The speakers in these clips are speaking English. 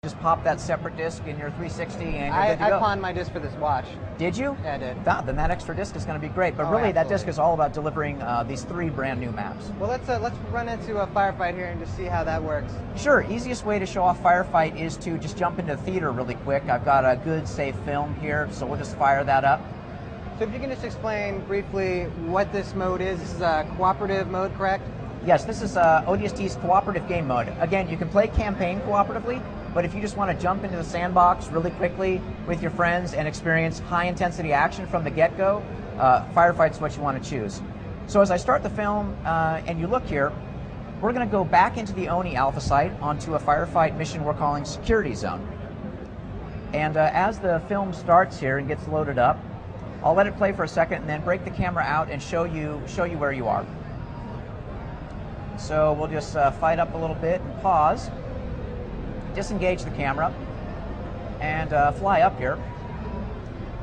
Just pop that separate disc in your 360 and you're good to go. I pawned my disc for this watch. Did you? Yeah, I did. Then that extra disc is going to be great. But really, that disc is all about delivering these 3 brand new maps. Well, let's run into a firefight here and just see how that works. Sure. Easiest way to show off firefight is to just jump into the theater really quick. I've got a good, safe film here, so we'll just fire that up. So if you can just explain briefly what this mode is. This is a cooperative mode, correct? Yes, this is ODST's cooperative game mode. Again, you can play campaign cooperatively, but if you just want to jump into the sandbox really quickly with your friends and experience high-intensity action from the get-go, Firefight's what you want to choose. So as I start the film, and you look here, we're going to go back into the ONI Alpha site onto a Firefight mission we're calling Security Zone. And as the film starts here and gets loaded up, I'll let it play for a second and then break the camera out and show you where you are. So we'll just fight up a little bit and pause, disengage the camera, and fly up here.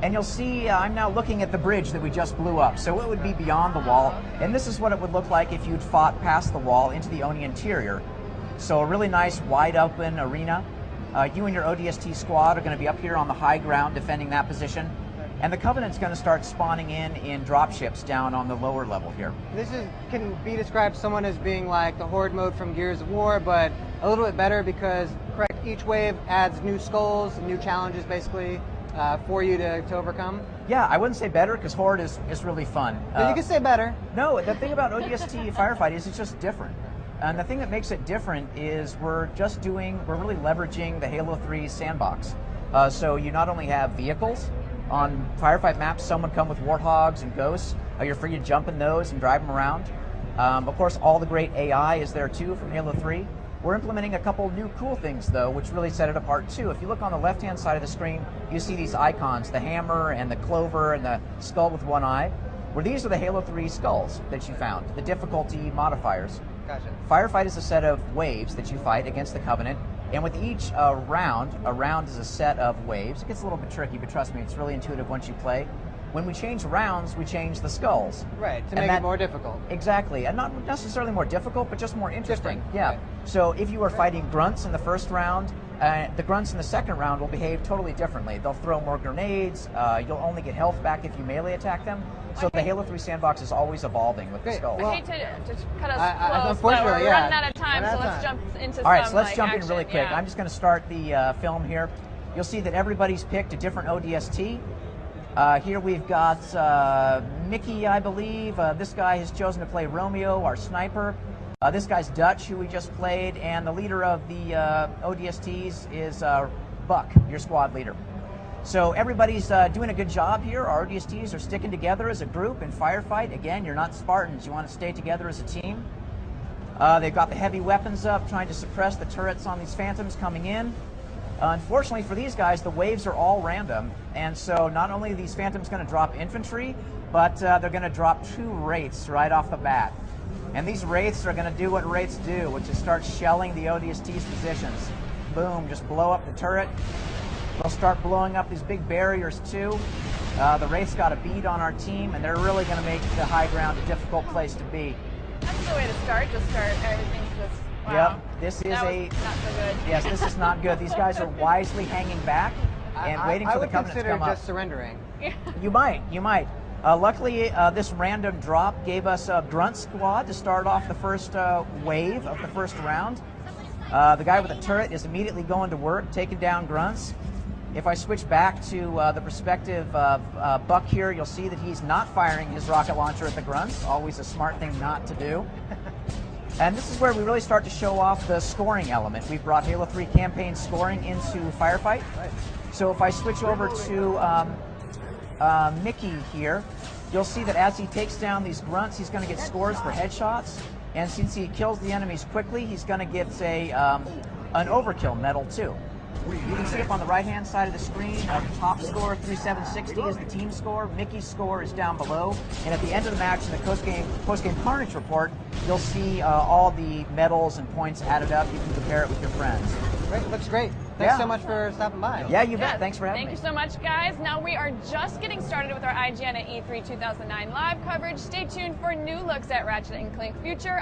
And you'll see I'm now looking at the bridge that we just blew up. So it would be beyond the wall, and this is what it would look like if you'd fought past the wall into the ONI interior. So a really nice wide open arena. You and your ODST squad are going to be up here on the high ground defending that position. And the Covenant's going to start spawning in dropships down on the lower level here. This can be described someone as being like the Horde mode from Gears of War, but a little bit better because, correct, each wave adds new skulls, new challenges basically for you to overcome. Yeah, I wouldn't say better because Horde is really fun. You can say better. No, the thing about ODST Firefight is it's just different. And the thing that makes it different is we're really leveraging the Halo 3 sandbox. So you not only have vehicles. On Firefight maps, some would come with Warthogs and Ghosts. You're free to jump in those and drive them around. Of course, all the great AI is there too from Halo 3. We're implementing a couple new cool things though, which really set it apart too. If you look on the left-hand side of the screen, you see these icons, the hammer and the clover and the skull with one eye. Well, these are the Halo 3 skulls that you found, the difficulty modifiers. Gotcha. Firefight is a set of waves that you fight against the Covenant. And with each round, a round is a set of waves. It gets a little bit tricky, but trust me, it's really intuitive once you play. When we change rounds, we change the skulls. Right, to make it more difficult. Exactly, and not necessarily more difficult, but just more interesting. Yeah. Right. So if you are fighting grunts in the first round, the grunts in the second round will behave totally differently. They'll throw more grenades. You'll only get health back if you melee attack them. So the Halo 3 sandbox is always evolving with the skulls. I hate to cut us close, but we're running out of time, so let's jump into some. All right, so let's jump in action. really quick. I'm just going to start the film here. You'll see that everybody's picked a different ODST. Here we've got Mickey, I believe. This guy has chosen to play Romeo, our sniper. This guy's Dutch, who we just played, and the leader of the ODSTs is Buck, your squad leader. So everybody's doing a good job here. Our ODSTs are sticking together as a group in Firefight. Again, you're not Spartans. You want to stay together as a team. They've got the heavy weapons up, trying to suppress the turrets on these phantoms coming in. Unfortunately for these guys, the waves are all random, and so not only are these phantoms going to drop infantry, but they're going to drop 2 wraiths right off the bat. And these wraiths are going to do what wraiths do, which is start shelling the ODST's positions. Boom, just blow up the turret. They'll start blowing up these big barriers too. The wraiths got a bead on our team, and they're really going to make the high ground a difficult place to be. That's the way to start. Just start everything's just. Wow. Yep, this is not so good. Yes, this is not good. These guys are wisely hanging back and waiting for the Covenant to come up. I would consider just surrendering. You might. Luckily, this random drop gave us a grunt squad to start off the first wave of the first round. The guy with the turret is immediately going to work, taking down grunts. If I switch back to the perspective of Buck here, you'll see that he's not firing his rocket launcher at the grunts, always a smart thing not to do. And this is where we really start to show off the scoring element. We've brought Halo 3 campaign scoring into Firefight. Right. So if I switch over to Mickey here, you'll see that as he takes down these grunts, he's going to get scores for headshots. And since he kills the enemies quickly, he's going to get an overkill medal too. You can see up on the right-hand side of the screen, the top score, 3760, is the team score. Mickey's score is down below. And at the end of the match, in the post-game Carnage report, you'll see all the medals and points added up. You can compare it with your friends. Great, looks great. Thanks so much for stopping by. Yeah, you bet. Thanks for having me. Thank you so much, guys. Now we are just getting started with our IGN at E3 2009 live coverage. Stay tuned for new looks at Ratchet & Clank Future.